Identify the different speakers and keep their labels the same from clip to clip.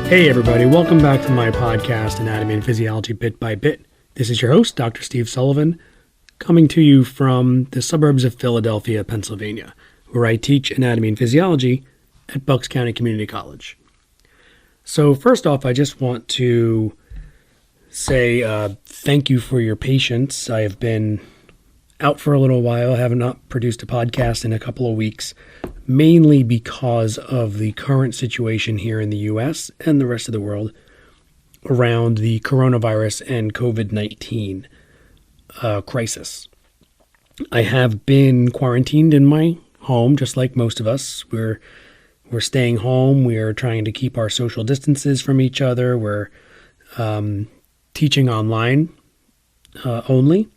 Speaker 1: Hey everybody, welcome back to my podcast, Anatomy and Physiology Bit by Bit. This is your host, Dr. Steve Sullivan, coming to you from the suburbs of Philadelphia, Pennsylvania, where I teach anatomy and physiology at Bucks County Community College. So first off, I just want to say thank you for your patience. I have been out for a little while. I have not produced a podcast in a couple of weeks, mainly because of the current situation here in the U.S. and the rest of the world around the coronavirus and COVID-19 crisis. I have been quarantined in my home, just like most of us. We're staying home. We are trying to keep our social distances from each other. We're teaching online only.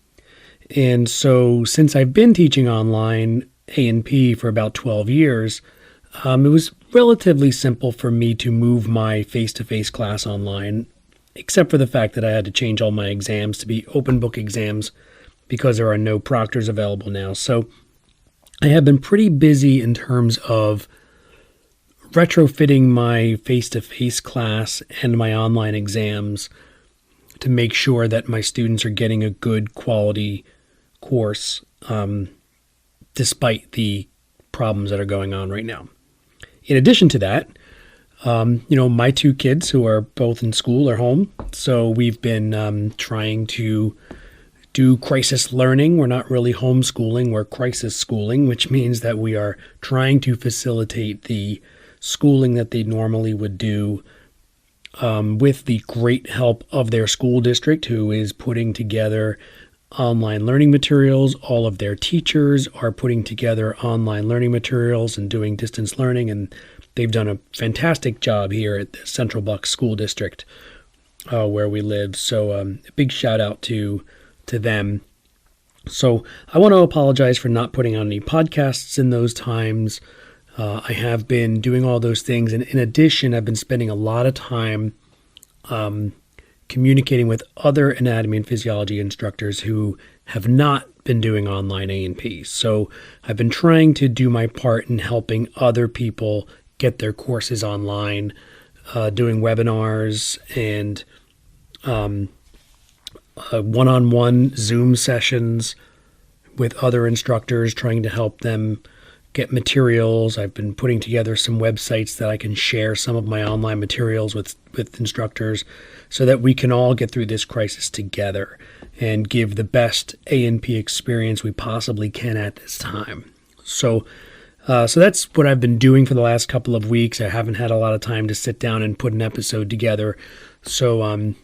Speaker 1: And so since I've been teaching online A&P for about 12 years, it was relatively simple for me to move my face-to-face class online, except for the fact that I had to change all my exams to be open book exams because there are no proctors available now. So I have been pretty busy in terms of retrofitting my face-to-face class and my online exams to make sure that my students are getting a good quality course, despite the problems that are going on right now. In addition to that, my two kids who are both in school are home. So we've been trying to do crisis learning. We're not really homeschooling, we're crisis schooling, which means that we are trying to facilitate the schooling that they normally would do with the great help of their school district, who is putting together online learning materials. All of their teachers are putting together online learning materials and doing distance learning, and they've done a fantastic job here at the Central Bucks School District where we live. So a big shout out to them. So I want to apologize for not putting on any podcasts in those times. I have been doing all those things, and in addition, I've been spending a lot of time communicating with other anatomy and physiology instructors who have not been doing online A&P. So I've been trying to do my part in helping other people get their courses online, doing webinars and one-on-one Zoom sessions with other instructors, trying to help them get materials. I've been putting together some websites that I can share some of my online materials with instructors so that we can all get through this crisis together and give the best A&P experience we possibly can at this time. So that's what I've been doing for the last couple of weeks. I haven't had a lot of time to sit down and put an episode together. So I'm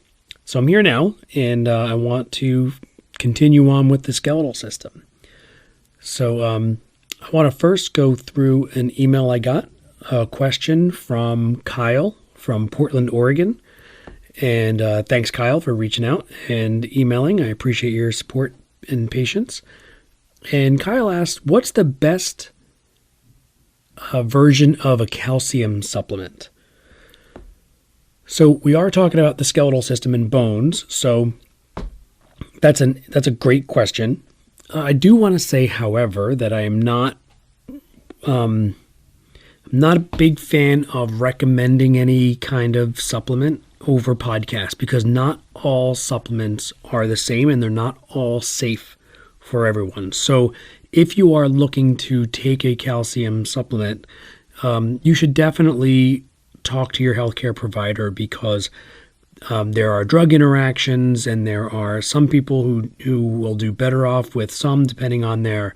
Speaker 1: here now, and I want to continue on with the skeletal system. So I want to first go through an email I got, a question from Kyle from Portland, Oregon. And thanks, Kyle, for reaching out and emailing. I appreciate your support and patience. And Kyle asked, what's the best version of a calcium supplement? So we are talking about the skeletal system and bones. So that's a great question. I do want to say, however, that I am not I'm not a big fan of recommending any kind of supplement over podcast, because not all supplements are the same and they're not all safe for everyone. So if you are looking to take a calcium supplement, you should definitely talk to your healthcare provider, because there are drug interactions, and there are some people who will do better off with some depending on their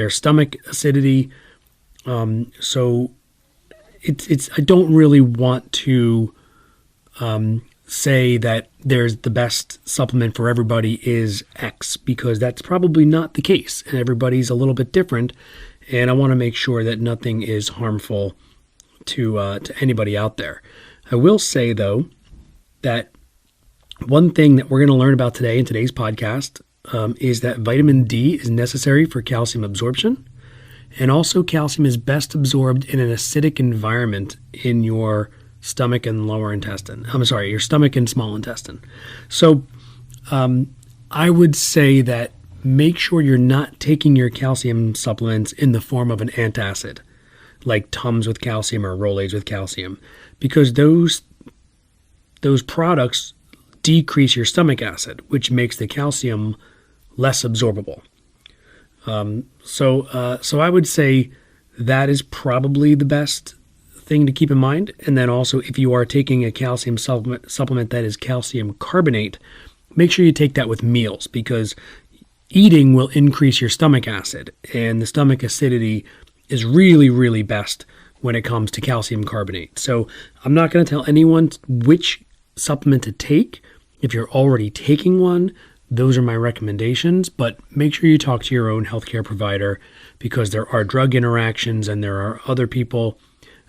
Speaker 1: stomach acidity. So it's I don't really want to say that there's the best supplement for everybody is X, because that's probably not the case, and everybody's a little bit different, and I want to make sure that nothing is harmful to anybody out there. I will say, though, that one thing that we're going to learn about today in today's podcast is that vitamin D is necessary for calcium absorption, and also calcium is best absorbed in an acidic environment in your stomach and lower intestine. Your stomach and small intestine. So I would say that make sure you're not taking your calcium supplements in the form of an antacid, like Tums with calcium or Rolaids with calcium, because those those products decrease your stomach acid, which makes the calcium less absorbable. So I would say that is probably the best thing to keep in mind. And then also, if you are taking a calcium supplement that is calcium carbonate, make sure you take that with meals, because eating will increase your stomach acid, and the stomach acidity is really, really best when it comes to calcium carbonate. So I'm not going to tell anyone which supplement to take. If you're already taking one, those are my recommendations, but make sure you talk to your own healthcare provider, because there are drug interactions and there are other people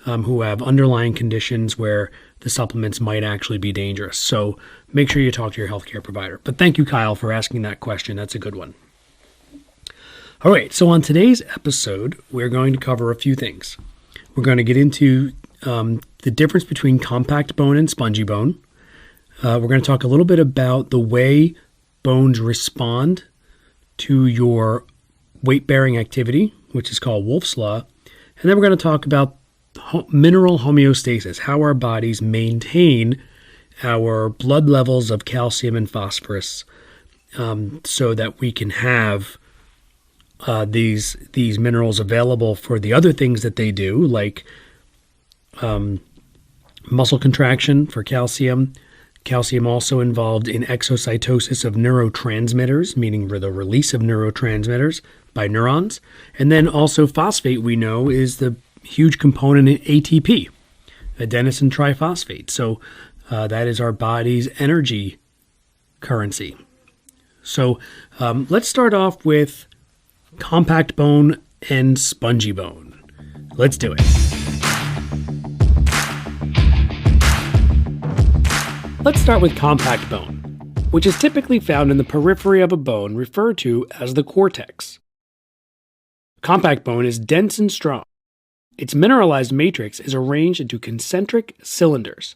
Speaker 1: who have underlying conditions where the supplements might actually be dangerous. So make sure you talk to your healthcare provider. But thank you, Kyle, for asking that question. That's a good one. All right, so on today's episode, we're going to cover a few things. We're going to get into the difference between compact bone and spongy bone. We're going to talk a little bit about the way bones respond to your weight-bearing activity, which is called Wolff's Law. And then we're going to talk about mineral homeostasis, how our bodies maintain our blood levels of calcium and phosphorus, so that we can have these minerals available for the other things that they do, like muscle contraction for calcium. Calcium also involved in exocytosis of neurotransmitters, meaning the release of neurotransmitters by neurons. And then also phosphate, we know, is the huge component in ATP, adenosine triphosphate. So that is our body's energy currency. So let's start off with compact bone and spongy bone. Let's do it. Let's start with compact bone, which is typically found in the periphery of a bone referred to as the cortex. Compact bone is dense and strong. Its mineralized matrix is arranged into concentric cylinders.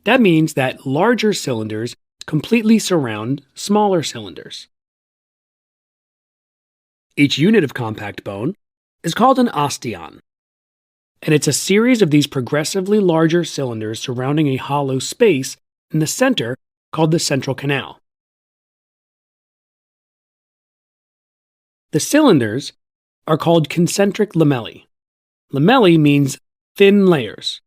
Speaker 1: That means that larger cylinders completely surround smaller cylinders. Each unit of compact bone is called an osteon, and it's a series of these progressively larger cylinders surrounding a hollow space in the center called the central canal. The cylinders are called concentric lamellae. Lamellae means thin layers.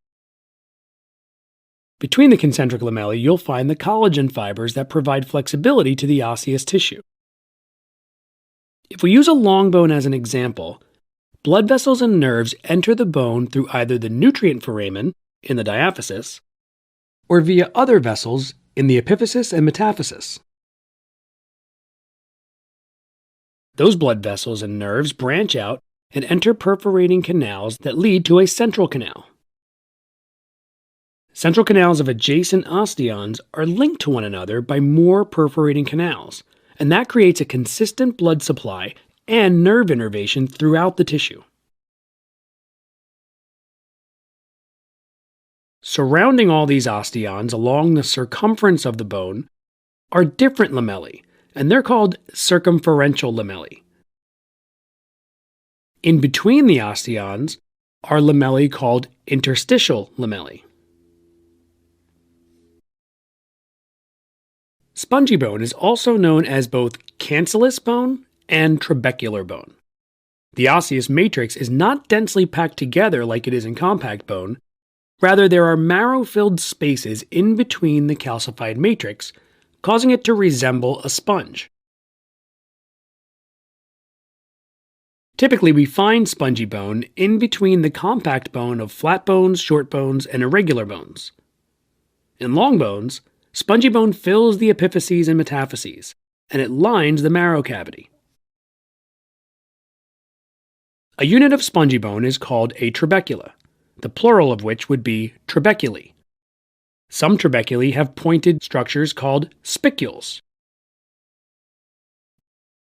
Speaker 1: Between the concentric lamellae, you'll find the collagen fibers that provide flexibility to the osseous tissue. If we use a long bone as an example, blood vessels and nerves enter the bone through either the nutrient foramen in the diaphysis or via other vessels in the epiphysis and metaphysis. Those blood vessels and nerves branch out and enter perforating canals that lead to a central canal. Central canals of adjacent osteons are linked to one another by more perforating canals, and that creates a consistent blood supply and nerve innervation throughout the tissue. Surrounding all these osteons along the circumference of the bone are different lamellae, and they're called circumferential lamellae. In between the osteons are lamellae called interstitial lamellae. Spongy bone is also known as both cancellous bone and trabecular bone. The osseous matrix is not densely packed together like it is in compact bone. Rather, there are marrow-filled spaces in between the calcified matrix, causing it to resemble a sponge. Typically, we find spongy bone in between the compact bone of flat bones, short bones, and irregular bones. In long bones, spongy bone fills the epiphyses and metaphyses, and it lines the marrow cavity. A unit of spongy bone is called a trabecula, the plural of which would be trabeculae. Some trabeculae have pointed structures called spicules.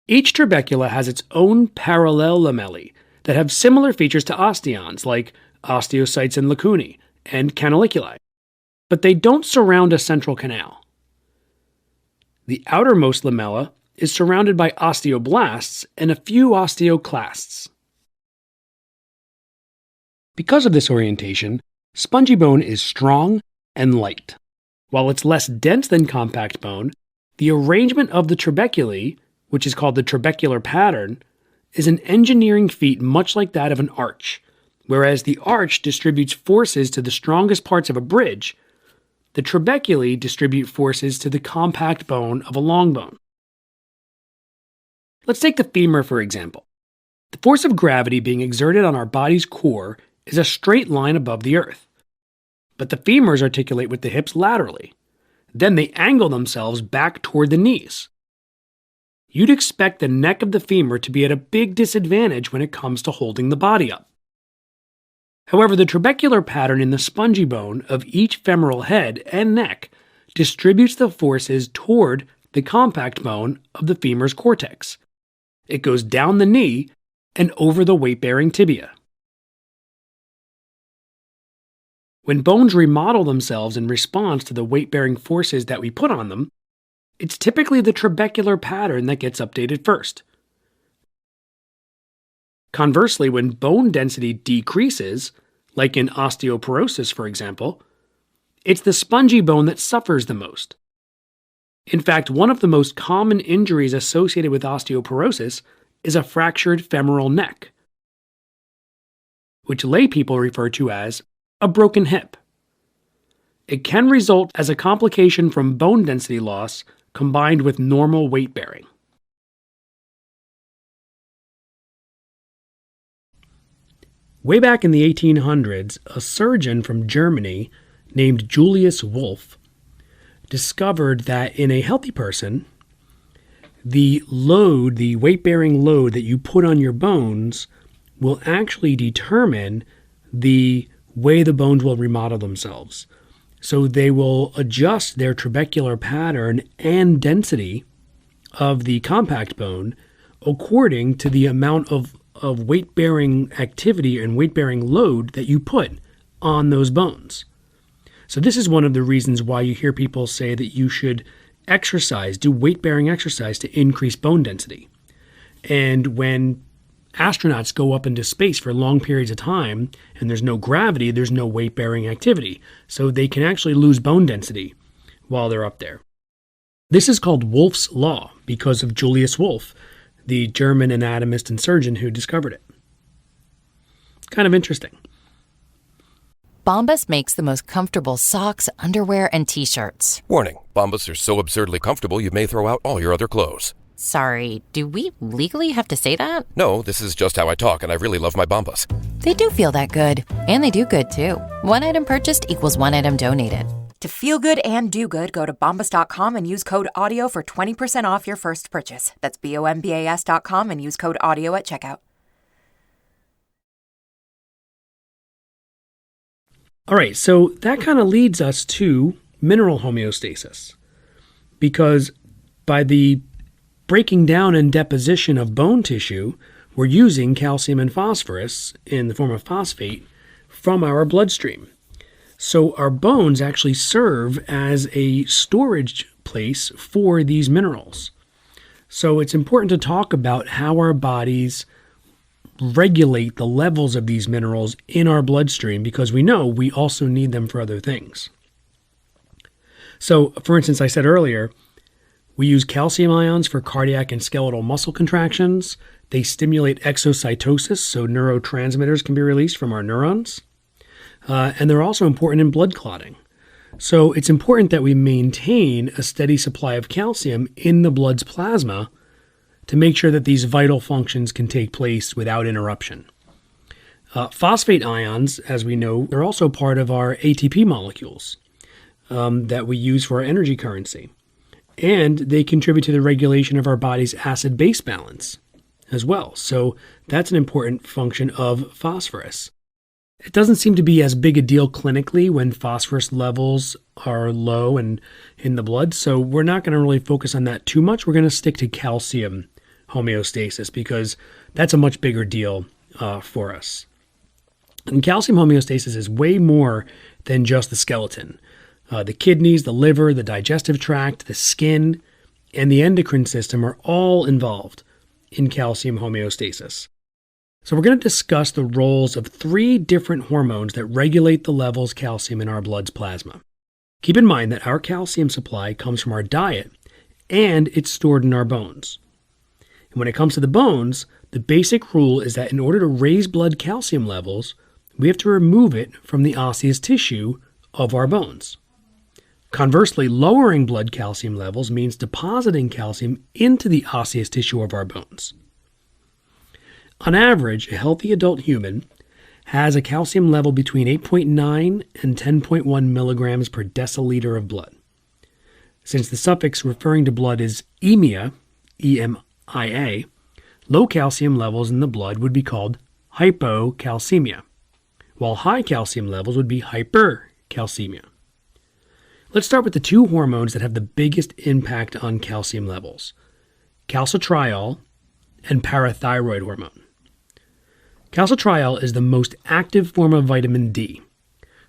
Speaker 1: Each trabecula has its own parallel lamellae that have similar features to osteons, like osteocytes and lacunae, and canaliculi, but they don't surround a central canal. The outermost lamella is surrounded by osteoblasts and a few osteoclasts. Because of this orientation, spongy bone is strong and light. While it's less dense than compact bone, the arrangement of the trabeculae, which is called the trabecular pattern, is an engineering feat much like that of an arch. Whereas the arch distributes forces to the strongest parts of a bridge, the trabeculae distribute forces to the compact bone of a long bone. Let's take the femur, for example. The force of gravity being exerted on our body's core is a straight line above the earth. But the femurs articulate with the hips laterally. Then they angle themselves back toward the knees. You'd expect the neck of the femur to be at a big disadvantage when it comes to holding the body up. However, the trabecular pattern in the spongy bone of each femoral head and neck distributes the forces toward the compact bone of the femur's cortex. It goes down the knee and over the weight-bearing tibia. When bones remodel themselves in response to the weight-bearing forces that we put on them, it's typically the trabecular pattern that gets updated first. Conversely, when bone density decreases, like in osteoporosis for example, it's the spongy bone that suffers the most. In fact, one of the most common injuries associated with osteoporosis is a fractured femoral neck, which lay people refer to as a broken hip. It can result as a complication from bone density loss combined with normal weight bearing. Way back in the 1800s, a surgeon from Germany named Julius Wolff discovered that in a healthy person, the weight-bearing load that you put on your bones will actually determine the way the bones will remodel themselves. So they will adjust their trabecular pattern and density of the compact bone according to the amount of weight-bearing activity and weight-bearing load that you put on those bones. So this is one of the reasons why you hear people say that you should exercise, do weight-bearing exercise to increase bone density. And when astronauts go up into space for long periods of time and there's no gravity, there's no weight-bearing activity. So they can actually lose bone density while they're up there. This is called Wolff's Law because of Julius Wolff, the German anatomist and surgeon who discovered it. Kind of interesting.
Speaker 2: Bombas makes the most comfortable socks, underwear, and T-shirts.
Speaker 3: Warning, Bombas are so absurdly comfortable you may throw out all your other clothes.
Speaker 2: Sorry, do we legally have to say that?
Speaker 3: No, this is just how I talk, and I really love my Bombas.
Speaker 2: They do feel that good. And they do good, too. One item purchased equals one item donated.
Speaker 4: To feel good and do good, go to bombas.com and use code AUDIO for 20% off your first purchase. That's BOMBAS.com and use code AUDIO at checkout.
Speaker 1: All right, so that kind of leads us to mineral homeostasis. Because by the breaking down and deposition of bone tissue, we're using calcium and phosphorus in the form of phosphate from our bloodstream. So our bones actually serve as a storage place for these minerals. So it's important to talk about how our bodies regulate the levels of these minerals in our bloodstream because we know we also need them for other things. So, for instance, I said earlier, we use calcium ions for cardiac and skeletal muscle contractions. They stimulate exocytosis, so neurotransmitters can be released from our neurons. And they're also important in blood clotting. So it's important that we maintain a steady supply of calcium in the blood's plasma to make sure that these vital functions can take place without interruption. Phosphate ions, as we know, are also part of our ATP molecules that we use for our energy currency. And they contribute to the regulation of our body's acid-base balance as well. So that's an important function of phosphorus. It doesn't seem to be as big a deal clinically when phosphorus levels are low and in the blood, so we're not going to really focus on that too much. We're going to stick to calcium homeostasis because that's a much bigger deal for us. And calcium homeostasis is way more than just the skeleton. The kidneys, the liver, the digestive tract, the skin, and the endocrine system are all involved in calcium homeostasis. So we're going to discuss the roles of 3 different hormones that regulate the levels of calcium in our blood's plasma. Keep in mind that our calcium supply comes from our diet and it's stored in our bones. And when it comes to the bones, the basic rule is that in order to raise blood calcium levels, we have to remove it from the osseous tissue of our bones. Conversely, lowering blood calcium levels means depositing calcium into the osseous tissue of our bones. On average, a healthy adult human has a calcium level between 8.9 and 10.1 milligrams per deciliter of blood. Since the suffix referring to blood is emia, E-M-I-A, low calcium levels in the blood would be called hypocalcemia, while high calcium levels would be hypercalcemia. Let's start with the two hormones that have the biggest impact on calcium levels, calcitriol and parathyroid hormone. Calcitriol is the most active form of vitamin D.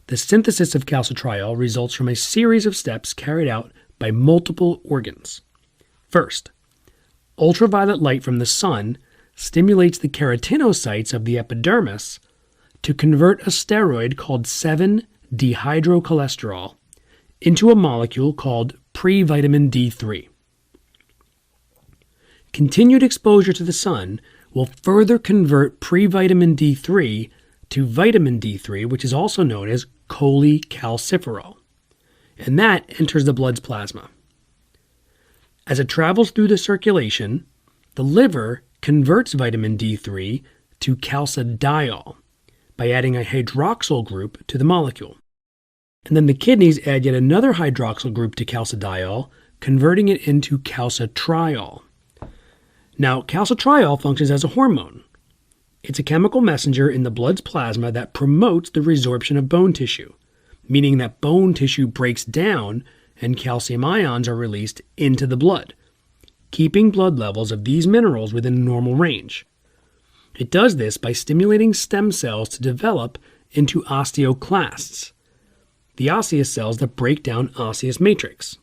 Speaker 1: The synthesis of calcitriol results from a series of steps carried out by multiple organs. First, ultraviolet light from the sun stimulates the keratinocytes of the epidermis to convert a steroid called 7-dehydrocholesterol into a molecule called pre-vitamin D3. Continued exposure to the sun will further convert pre-vitamin D3 to vitamin D3, which is also known as cholecalciferol, and that enters the blood's plasma. As it travels through the circulation, the liver converts vitamin D3 to calcidiol by adding a hydroxyl group to the molecule. And then the kidneys add yet another hydroxyl group to calcidiol, converting it into calcitriol. Now, calcitriol functions as a hormone. It's a chemical messenger in the blood's plasma that promotes the resorption of bone tissue, meaning that bone tissue breaks down and calcium ions are released into the blood, keeping blood levels of these minerals within normal range. It does this by stimulating stem cells to develop into osteoclasts, the osseous cells that break down osseous matrix.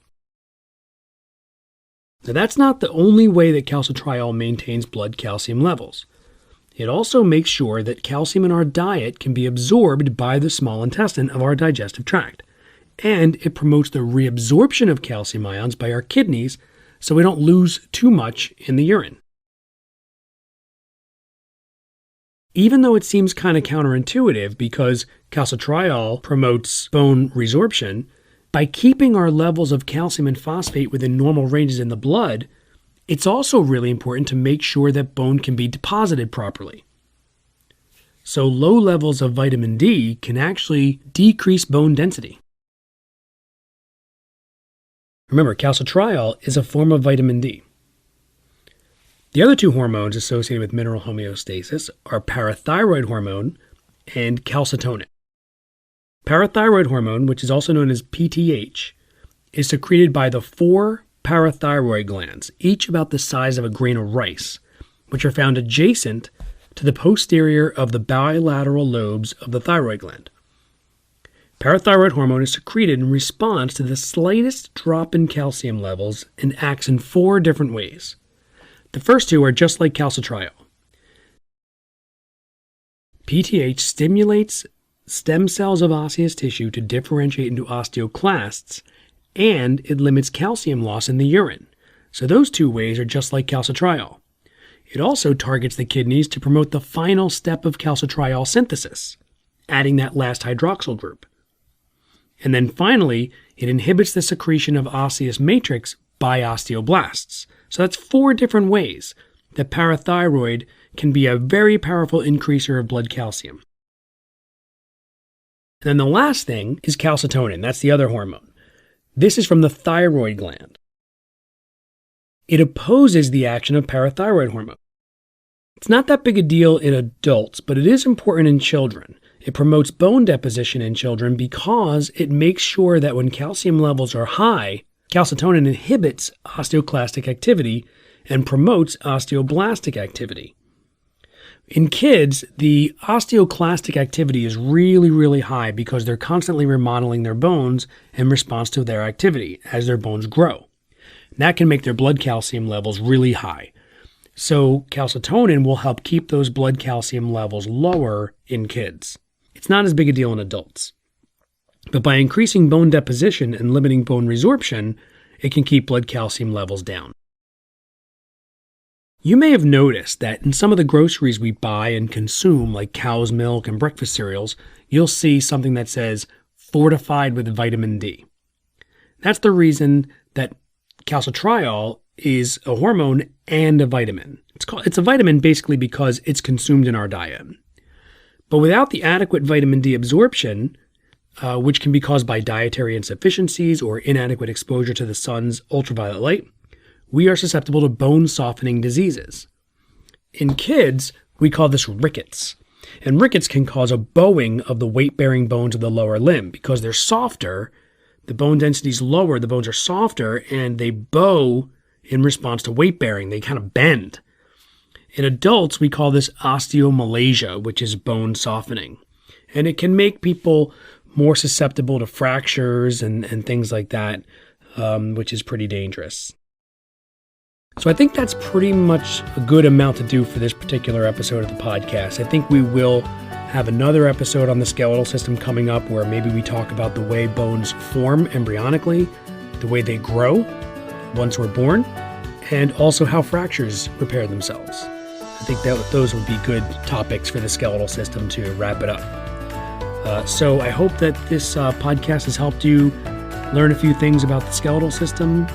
Speaker 1: Now, that's not the only way that calcitriol maintains blood calcium levels. It also makes sure that calcium in our diet can be absorbed by the small intestine of our digestive tract. And it promotes the reabsorption of calcium ions by our kidneys so we don't lose too much in the urine. Even though it seems kind of counterintuitive because calcitriol promotes bone resorption, by keeping our levels of calcium and phosphate within normal ranges in the blood, it's also really important to make sure that bone can be deposited properly. So low levels of vitamin D can actually decrease bone density. Remember, calcitriol is a form of vitamin D. The other two hormones associated with mineral homeostasis are parathyroid hormone and calcitonin. Parathyroid hormone, which is also known as PTH, is secreted by the 4 parathyroid glands, each about the size of a grain of rice, which are found adjacent to the posterior of the bilateral lobes of the thyroid gland. Parathyroid hormone is secreted in response to the slightest drop in calcium levels and acts in 4 different ways. The first two are just like calcitriol. PTH stimulates stem cells of osseous tissue to differentiate into osteoclasts, and it limits calcium loss in the urine. So those 2 ways are just like calcitriol. It also targets the kidneys to promote the final step of calcitriol synthesis, adding that last hydroxyl group. And then finally, it inhibits the secretion of osseous matrix by osteoblasts. So that's 4 different ways that parathyroid can be a very powerful increaser of blood calcium. And then the last thing is calcitonin. That's the other hormone. This is from the thyroid gland. It opposes the action of parathyroid hormone. It's not that big a deal in adults, but it is important in children. It promotes bone deposition in children because it makes sure that when calcium levels are high, calcitonin inhibits osteoclastic activity and promotes osteoblastic activity. In kids, the osteoclastic activity is really, really high because they're constantly remodeling their bones in response to their activity as their bones grow. That can make their blood calcium levels really high. So calcitonin will help keep those blood calcium levels lower in kids. It's not as big a deal in adults. But by increasing bone deposition and limiting bone resorption, it can keep blood calcium levels down. You may have noticed that in some of the groceries we buy and consume, like cow's milk and breakfast cereals, you'll see something that says fortified with vitamin D. That's the reason that calcitriol is a hormone and a vitamin. It's a vitamin basically because it's consumed in our diet. But without the adequate vitamin D absorption, which can be caused by dietary insufficiencies or inadequate exposure to the sun's ultraviolet light, we are susceptible to bone-softening diseases. In kids, we call this rickets. And rickets can cause a bowing of the weight-bearing bones of the lower limb. Because they're softer, the bone density is lower, the bones are softer, and they bow in response to weight-bearing. They kind of bend. In adults, we call this osteomalacia, which is bone softening. And it can make people more susceptible to fractures and things like that, which is pretty dangerous. So I think that's pretty much a good amount to do for this particular episode of the podcast. I think we will have another episode on the skeletal system coming up where maybe we talk about the way bones form embryonically, the way they grow once we're born, and also how fractures repair themselves. I think that those would be good topics for the skeletal system to wrap it up. So I hope that this podcast has helped you learn a few things about the skeletal system.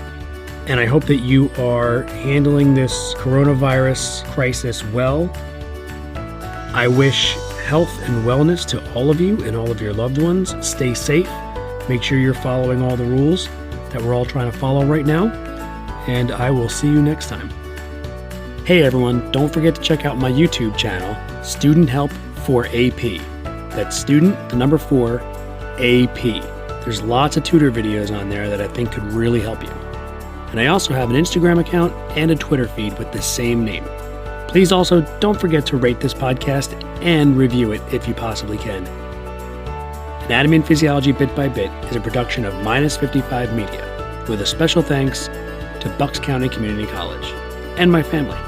Speaker 1: And I hope that you are handling this coronavirus crisis well. I wish health and wellness to all of you and all of your loved ones. Stay safe. Make sure you're following all the rules that we're all trying to follow right now. And I will see you next time. Hey everyone, don't forget to check out my YouTube channel, Student Help for AP. That's student, the number 4, AP. There's lots of tutor videos on there that I think could really help you. And I also have an Instagram account and a Twitter feed with the same name. Please also don't forget to rate this podcast and review it if you possibly can. Anatomy and Physiology Bit by Bit is a production of Minus 55 Media, with a special thanks to Bucks County Community College and my family.